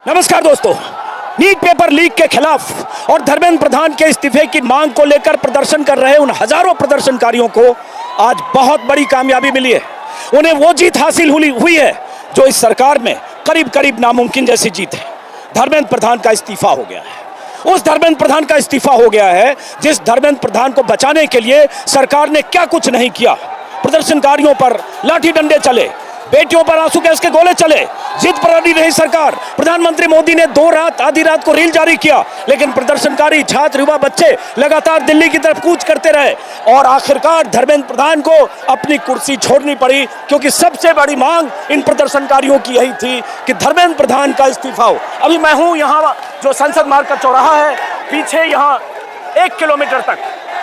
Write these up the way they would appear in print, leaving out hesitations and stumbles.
नमस्कार दोस्तों, NEET paper leak के खिलाफ और धर्मेंद्र प्रधान के इस्तीफे की मांग को लेकर प्रदर्शन कर रहे उन हजारों प्रदर्शनकारियों को आज बहुत बड़ी कामयाबी मिली है। उन्हें वो जीत हासिल हुई है जो इस सरकार में करीब करीब नामुमकिन जैसी जीत है। धर्मेंद्र प्रधान का इस्तीफा हो गया है। उस धर्मेंद्र प्रधान का इस्तीफा हो गया है जिस धर्मेंद्र प्रधान को बचाने के लिए सरकार ने क्या कुछ नहीं किया। प्रदर्शनकारियों पर लाठी डंडे चले, बेटियों पर आंसू गैस के गोले चले, जिद पर अड़ी रही सरकार। प्रधानमंत्री मोदी ने आधी रात को रील जारी किया, लेकिन प्रदर्शनकारी छात्र, युवा, बच्चे लगातार दिल्ली की तरफ कूच करते रहे और आखिरकार धर्मेंद्र प्रधान को अपनी कुर्सी छोड़नी पड़ी, क्योंकि सबसे बड़ी मांग इन प्रदर्शनकारियों की यही थी कि धर्मेंद्र प्रधान का इस्तीफा हो। अभी मैं हूं यहाँ जो संसद मार्ग का चौराहा है, पीछे यहाँ 1 किलोमीटर तक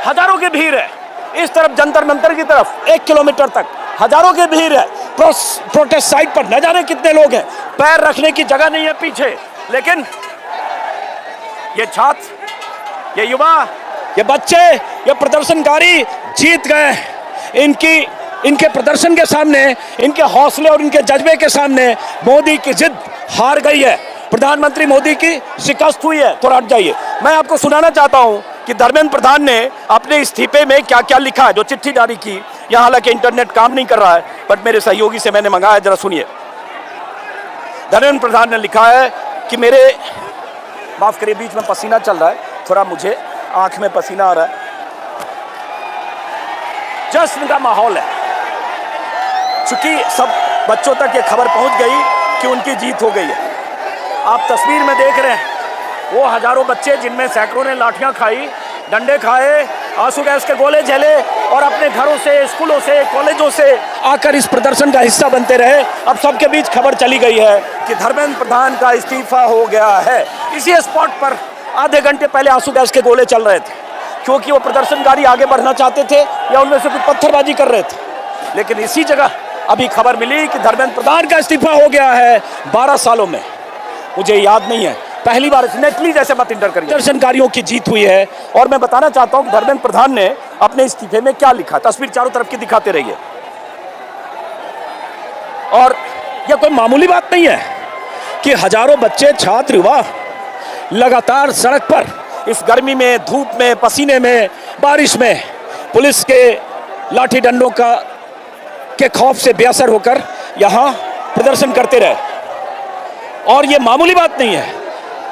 हजारों की भीड़ है। इस तरफ जंतर मंतर की तरफ 1 किलोमीटर तक हजारों की भीड़ है। प्रोटेस्ट साइट पर न जाने कितने लोग हैं, पैर रखने की जगह नहीं है पीछे। लेकिन ये छात्र, ये युवा, ये बच्चे, ये प्रदर्शनकारी जीत गए। इनके प्रदर्शन के सामने, इनके हौसले और इनके जज्बे के सामने मोदी की जिद हार गई है। प्रधानमंत्री मोदी की शिकस्त हुई है। थोड़ा हट जाइए, मैं आपको सुनाना चाहता हूं कि धर्मेंद्र प्रधान ने अपने इस्तीफे में क्या क्या लिखा है। जो चिट्ठी जारी की, यहाँ हालांकि इंटरनेट काम नहीं कर रहा है, बट मेरे सहयोगी से मैंने मंगाया, जरा सुनिए। धर्मेंद्र प्रधान ने लिखा है कि माफ करिए, बीच में पसीना चल रहा है, थोड़ा मुझे आंख में पसीना आ रहा है। जश्न का माहौल है, चूंकि सब बच्चों तक ये खबर पहुंच गई कि उनकी जीत हो गई है। आप तस्वीर में देख रहे हैं वो हजारों बच्चे, जिनमें सैकड़ों ने लाठियां खाई, डंडे खाए, आंसू गैस के गोले झेले और अपने घरों से, स्कूलों से, कॉलेजों से आकर इस प्रदर्शन का हिस्सा बनते रहे। अब सबके बीच खबर चली गई है कि धर्मेंद्र प्रधान का इस्तीफा हो गया है। इसी स्पॉट पर आधे घंटे पहले आंसू गैस के गोले चल रहे थे, क्योंकि वो प्रदर्शनकारी आगे बढ़ना चाहते थे या उनमें से कुछ पत्थरबाजी कर रहे थे। लेकिन इसी जगह अभी खबर मिली कि धर्मेंद्र प्रधान का इस्तीफा हो गया है। 12 सालों में, मुझे याद नहीं है, पहली बार नेटली जैसे मत इंटर करिए, प्रदर्शनकारियों की जीत हुई है। और मैं बताना चाहता हूं कि धर्मेंद्र प्रधान ने अपने इस्तीफे में क्या लिखा। तस्वीर चारों तरफ की दिखाते रहिए। और यह कोई मामूली बात नहीं है कि हजारों बच्चे, छात्र, युवा लगातार सड़क पर इस गर्मी में, धूप में, पसीने में, बारिश में पुलिस के लाठी डंडों के खौफ से बेअसर होकर यहां प्रदर्शन करते रहे। और यह मामूली बात नहीं है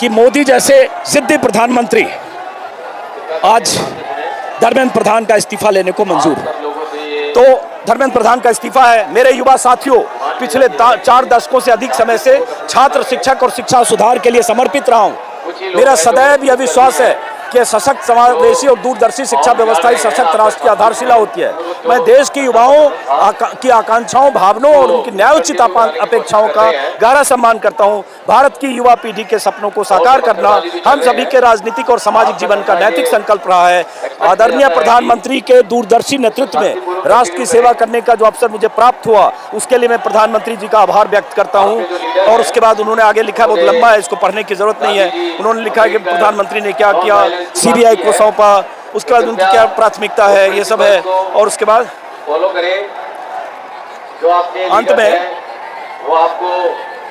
कि मोदी जैसे जिद्दी प्रधानमंत्री आज धर्मेंद्र प्रधान का इस्तीफा लेने को मंजूर। तो धर्मेंद्र प्रधान का इस्तीफा है। मेरे युवा साथियों, पिछले 4 दशकों से अधिक समय से छात्र, शिक्षक और शिक्षा सुधार के लिए समर्पित रहा हूं। मेरा सदैव यह विश्वास है कि सशक्त, समावेशी और दूरदर्शी शिक्षा व्यवस्था ही सशक्त राष्ट्र की आधारशिला होती है। मैं देश के युवाओं की आकांक्षाओं, भावनाओं और उनकी न्यायोचित अपेक्षाओं का गहरा सम्मान करता हूं। भारत की युवा पीढ़ी के सपनों को साकार करना हम सभी के राजनीतिक और सामाजिक जीवन का नैतिक संकल्प रहा है। आदरणीय प्रधानमंत्री के दूरदर्शी नेतृत्व में राष्ट्र की सेवा करने का जो अवसर मुझे प्राप्त हुआ, उसके लिए मैं प्रधानमंत्री जी का आभार व्यक्त करता हूँ। और उसके बाद उन्होंने आगे लिखा, बहुत लंबा है, इसको पढ़ने की जरूरत नहीं है। उन्होंने लिखा कि प्रधानमंत्री ने क्या किया, सीबीआई को सौंपा, उसके बाद उनकी क्या प्राथमिकता है, ये सब है। और उसके बाद अंत में,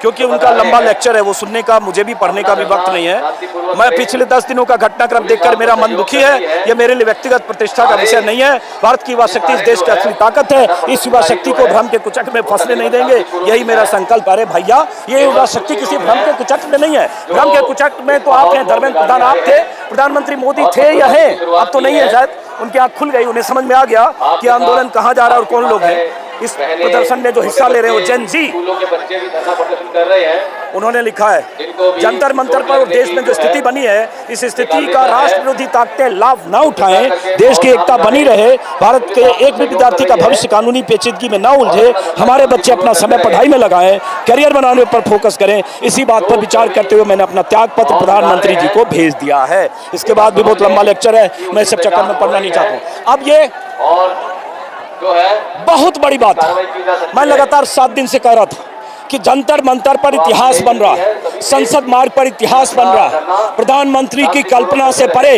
क्योंकि उनका लंबा लेक्चर है, वो सुनने का, मुझे भी पढ़ने का भी वक्त नहीं है। मैं पिछले 10 दिनों का घटनाक्रम देखकर मेरा मन दुखी है। यह मेरे लिए व्यक्तिगत प्रतिष्ठा का विषय नहीं है। भारत की युवा शक्ति इस देश की असली ताकत है। इस युवा शक्ति को भ्रम के कुचक्र में फंसने नहीं देंगे, यही मेरा संकल्प। अरे भैया, ये युवा शक्ति किसी भ्रम के कुचक्र में नहीं है। भ्रम के कुचक्र में तो आप हैं, धर्मेंद्र प्रधान आप थे, प्रधानमंत्री मोदी थे या हैं, अब तो नहीं है। शायद उनकी आंख खुल गई, उन्हें समझ में आ गया कि आंदोलन कहाँ जा रहा है और कौन लोग हैं। इस प्रदर्शन में जो हिस्सा ले रहे हो, जेन जी, उन्होंने लिखा है, जंतर मंतर पर देश में जो स्थिति बनी है, इस स्थिति का राष्ट्र विरोधी ताकतें लाभ न उठाएं, देश की एकता बनी रहे, भारत के एक भी विद्यार्थी का भविष्य कानूनी पेचीदगी में न उलझे, हमारे बच्चे अपना समय पढ़ाई में लगाएं, करियर बनाने पर फोकस करें। इसी बात पर विचार करते हुए मैंने अपना त्याग पत्र प्रधानमंत्री जी को भेज दिया है। इसके बाद भी बहुत लंबा लेक्चर है, मैं सब चक्कर में पढ़ना नहीं चाहता हूँ। अब ये बहुत बड़ी बात है। मैं लगातार 7 दिन से कह रहा था कि जंतर मंतर पर इतिहास बन रहा है, संसद मार्ग पर इतिहास बन रहा है। प्रधानमंत्री की कल्पना से परे,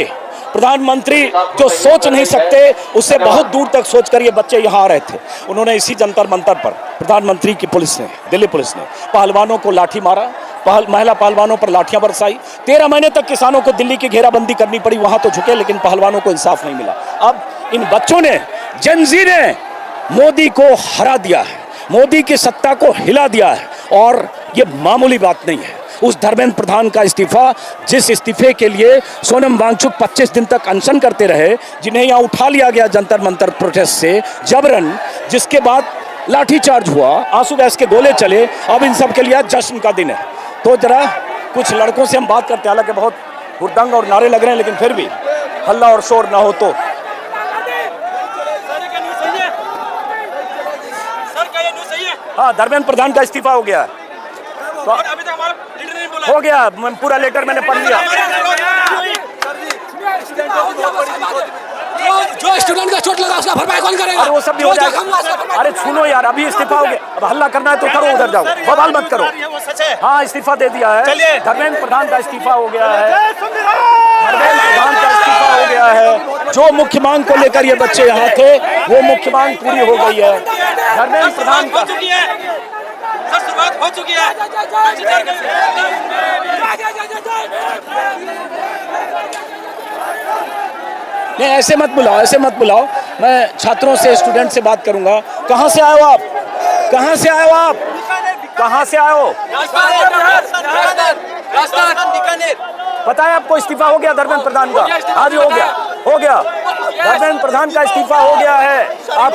प्रधानमंत्री जो सोच नहीं सकते, उससे बहुत दूर तक सोचकर ये बच्चे यहाँ आ रहे थे। उन्होंने इसी जंतर मंतर पर प्रधानमंत्री की पुलिस ने, दिल्ली पुलिस ने पहलवानों को लाठी मारा, महिला पहलवानों पर लाठियां बरसाई। 13 महीने तक किसानों को दिल्ली की घेराबंदी करनी पड़ी, वहां तो झुके, लेकिन पहलवानों को इंसाफ नहीं मिला। अब इन बच्चों ने, जेनजी ने मोदी को हरा दिया है, मोदी की सत्ता को हिला दिया है, और ये मामूली बात नहीं है। उस धर्मेंद्र प्रधान का इस्तीफा, जिस इस्तीफे के लिए सोनम वांगचुक 25 दिन तक अनशन करते रहे, जिन्हें यहाँ उठा लिया गया जंतर मंतर प्रोटेस्ट से जबरन, जिसके बाद लाठीचार्ज हुआ, आंसू गैस के गोले चले, अब इन सब के लिए जश्न का दिन है। तो जरा कुछ लड़कों से हम बात करते हैं, हालांकि बहुत हुड़दंग और नारे लग रहे हैं, लेकिन फिर भी हल्ला और शोर ना हो तो। हाँ, धर्मेंद्र प्रधान का इस्तीफा हो गया, तो अभी तक हमारा लीडर नहीं बोला। हो गया, पूरा लेटर मैंने पढ़ लिया। जो स्टूडेंट का चोट लगा उसका भरपाई कौन करेगा? अरे वो सब भी हो जाएगा। अरे सुनो यार, अभी इस्तीफा हो गया, अब हल्ला करना है तो करो, उधर जाओ, बवाल मत करो। हाँ, इस्तीफा दे दिया है, धर्मेंद्र प्रधान का इस्तीफा हो गया है, धर्मेंद्र प्रधान का इस्तीफा हो गया है। जो मुख्य मांग को लेकर ये बच्चे यहाँ थे, वो मुख्य मांग पूरी हो गई है। धर्मेंद्र प्रधान का शुरुआत हो चुकी है। नहीं, ऐसे मत बुलाओ, ऐसे मत बुलाओ। मैं छात्रों से, स्टूडेंट से बात करूंगा। कहाँ से आए हो आप? कहाँ से आए हो आप? कहाँ से आए हो? पता है आपको इस्तीफा हो गया धर्मेंद्र प्रधान का? आज हो गया, हो गया। धर्मेंद्र प्रधान का इस्तीफा हो गया है। आप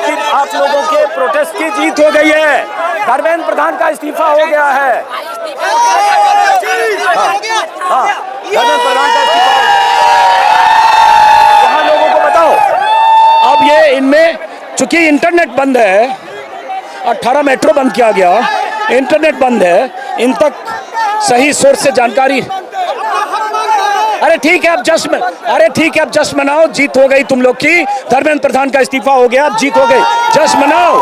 लोगों के प्रोटेस्ट की जीत हो गई है। धर्मेंद्र प्रधान का इस्तीफा हो गया है। हाँ, धर्मेंद्र प्रधान का इस्तीफा। वहाँ लोगों को बताओ, अब ये इनमें चूंकि इंटरनेट बंद है, 18 मेट्रो बंद किया गया, इंटरनेट बंद है, इन तक सही सोर्स से जानकारी। अरे ठीक है, अब जश्न, अरे ठीक है, अब जश्न मनाओ, जीत हो गई तुम लोग की। धर्मेंद्र प्रधान का इस्तीफा हो गया, अब जीत हो गई, जश्न मनाओ।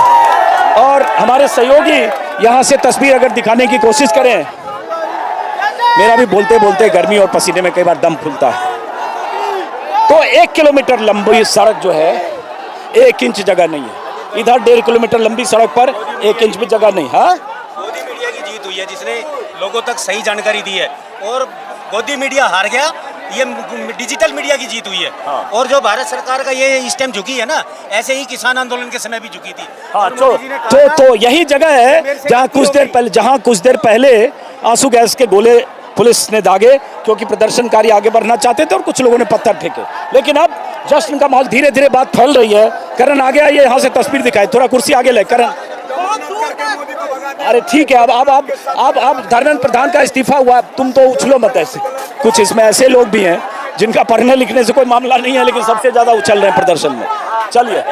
और हमारे सहयोगी यहाँ से तस्वीर अगर दिखाने की कोशिश करें, मेरा भी बोलते बोलते गर्मी और पसीने में कई बार दम फूलता है। तो 1 किलोमीटर लंबी सड़क जो है, 1 इंच जगह नहीं है। इधर 1.5 किलोमीटर लंबी सड़क पर 1 इंच भी जगह नहीं। हाँ, गोदी मीडिया की जीत हुई है, जिसने लोगों तक सही जानकारी दी है, और गोदी मीडिया हार गया। ये डिजिटल मीडिया की जीत हुई है। हाँ। और जो भारत सरकार का ये इस टाइम झुकी है ना, ऐसे ही किसान आंदोलन के समय भी झुकी थी। हाँ, तो यही जगह है जहाँ कुछ देर पहले आंसू गैस के गोले पुलिस ने दागे, क्योंकि प्रदर्शनकारी आगे बढ़ना चाहते थे और कुछ लोगों ने पत्थर फेंके। लेकिन अब जश्न का माहौल, धीरे धीरे बात फैल रही है। करण आगे आइए, यहाँ से तस्वीर दिखाए, थोड़ा कुर्सी आगे ले करण। अरे ठीक है, अब धर्मेंद्र प्रधान का इस्तीफा हुआ, तुम तो उछलो मत ऐसे। कुछ इसमें ऐसे लोग भी हैं जिनका पढ़ने लिखने से कोई मामला नहीं है, लेकिन सबसे ज्यादा उछल रहे हैं प्रदर्शन में। चलिए,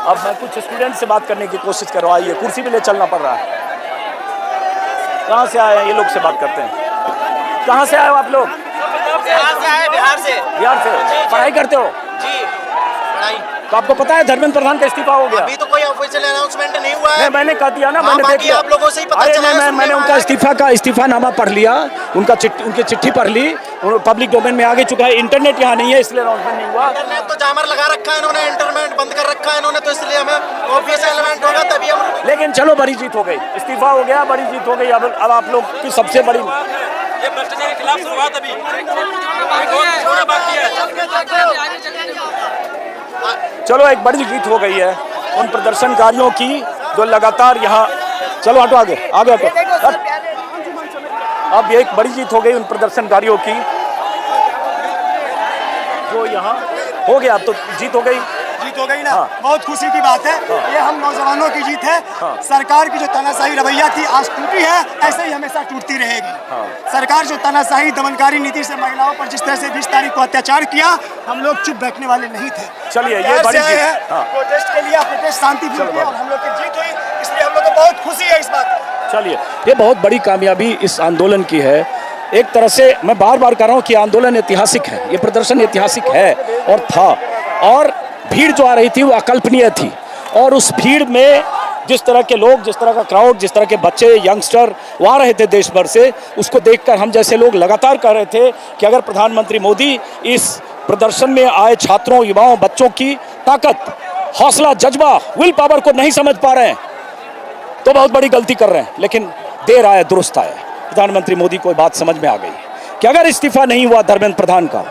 अब मैं कुछ स्टूडेंट से बात करने की कोशिश कर रहा हूँ। आइए, कुर्सी भी ले चलना पड़ रहा है। कहाँ से आए हैं ये लोग, से बात करते हैं। कहाँ से आए हो आप लोग? बिहार से आए, बिहार से। बिहार से पढ़ाई करते हो? जी, पढ़ाई। तो आपको पता है धर्मेंद्र प्रधान का इस्तीफा हो गया? अभी तो कोई ऑफिशियल अनाउंसमेंट नहीं हुआ है। नहीं, मैंने कह दिया ना, मैंने देख लिया। आप लोगों से ही पता चला है। मैंने उनका इस्तीफानामा पढ़ लिया, उनकी चिट्ठी पढ़ ली, पब्लिक डोमेन में आगे चुका है। इंटरनेट यहाँ नहीं है, इसलिए अनाउंसमेंट नहीं हुआ। इंटरनेट तो जामर लगा रखा है इन्होंने, इंटरनेट बंद कर रखा है इन्होंने, तो इसलिए हमें ऑफिशियल इवेंट होगा तभी हम। लेकिन चलो, बड़ी जीत हो गई, इस्तीफा हो गया, बड़ी जीत हो गई। अब आप लोग की सबसे बड़ी, ये भ्रष्टाचार के खिलाफ शुरुआत अभी थोड़ा बाकी है। चलो, एक बड़ी जीत हो गई है उन प्रदर्शनकारियों की जो लगातार यहाँ, चलो हटो आगे, आगे हटो। अब एक बड़ी जीत हो गई उन प्रदर्शनकारियों की जो यहाँ हो गया। अब तो जीत हो गई, जीत हो गई ना। हाँ। बहुत खुशी की बात है। ये हम नौजवानों की जीत है। हाँ। सरकार की जो तानाशाही रवैया थी आज टूटी है, ऐसे ही हमेशा टूटती रहेगी। हाँ। सरकार जो तानाशाही दमनकारी नीति से महिलाओं पर जिस तरह से 20 तारीख को अत्याचार किया, हम लोग चुप बैठने वाले नहीं थे। चलिए, ये बड़ी जीत है। हाँ। प्रोटेस्ट के लिए, प्रोटेस्ट शांतिपूर्ण किया और हम लोग की जीत हुई, इसलिए हम लोग को बहुत खुशी है इस बात। चलिए, ये बहुत बड़ी कामयाबी इस आंदोलन की है। एक तरह से मैं बार बार कह रहा हूँ कि आंदोलन ऐतिहासिक है, ये प्रदर्शन ऐतिहासिक है और था। और भीड़ जो आ रही थी वो अकल्पनीय थी, और उस भीड़ में जिस तरह के लोग, जिस तरह का क्राउड, जिस तरह के बच्चे, यंगस्टर वो आ रहे थे देश भर से, उसको देखकर हम जैसे लोग लगातार कह रहे थे कि अगर प्रधानमंत्री मोदी इस प्रदर्शन में आए छात्रों, युवाओं, बच्चों की ताकत, हौसला, जज्बा, विल पावर को नहीं समझ पा रहे हैं तो बहुत बड़ी गलती कर रहे हैं। लेकिन देर आए दुरुस्त आए। प्रधानमंत्री मोदी को बात समझ में आ गई कि अगर इस्तीफा नहीं हुआ धर्मेंद्र प्रधान का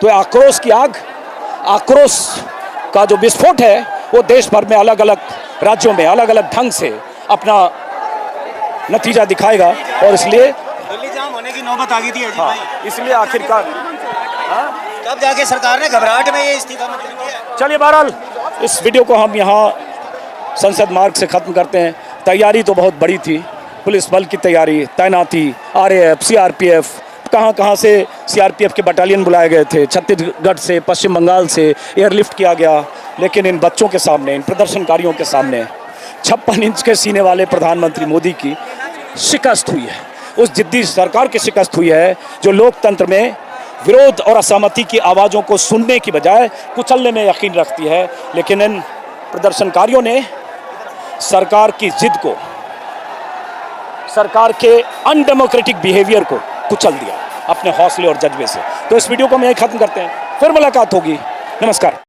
तो आक्रोश की आग, आक्रोश का जो विस्फोट है वो देश भर में अलग अलग राज्यों में अलग अलग ढंग से अपना नतीजा दिखाएगा। और इसलिए दिल्ली जाम होने की नौबत आ गई थी अजीत भाई। इसलिए आखिरकार तब जाके सरकार ने घबराहट में ये इस्तीफा मंजूर किया। चलिए बहरहाल इस वीडियो को हम यहाँ संसद मार्ग से ख़त्म करते हैं। तैयारी तो बहुत बड़ी थी, पुलिस बल की तैयारी, तैनाती, RAF, CRPF, कहाँ कहाँ से CRPF के बटालियन बुलाए गए थे, छत्तीसगढ़ से, पश्चिम बंगाल से एयरलिफ्ट किया गया। लेकिन इन बच्चों के सामने, इन प्रदर्शनकारियों के सामने 56 इंच के सीने वाले प्रधानमंत्री मोदी की शिकस्त हुई है। उस जिद्दी सरकार की शिकस्त हुई है जो लोकतंत्र में विरोध और असहमति की आवाज़ों को सुनने की बजाय कुचलने में यकीन रखती है। लेकिन इन प्रदर्शनकारियों ने सरकार की जिद को, सरकार के अनडेमोक्रेटिक बिहेवियर को कुचल दिया अपने हौसले और जज्बे से। तो इस वीडियो को हम यहीं खत्म करते हैं, फिर मुलाकात होगी। नमस्कार।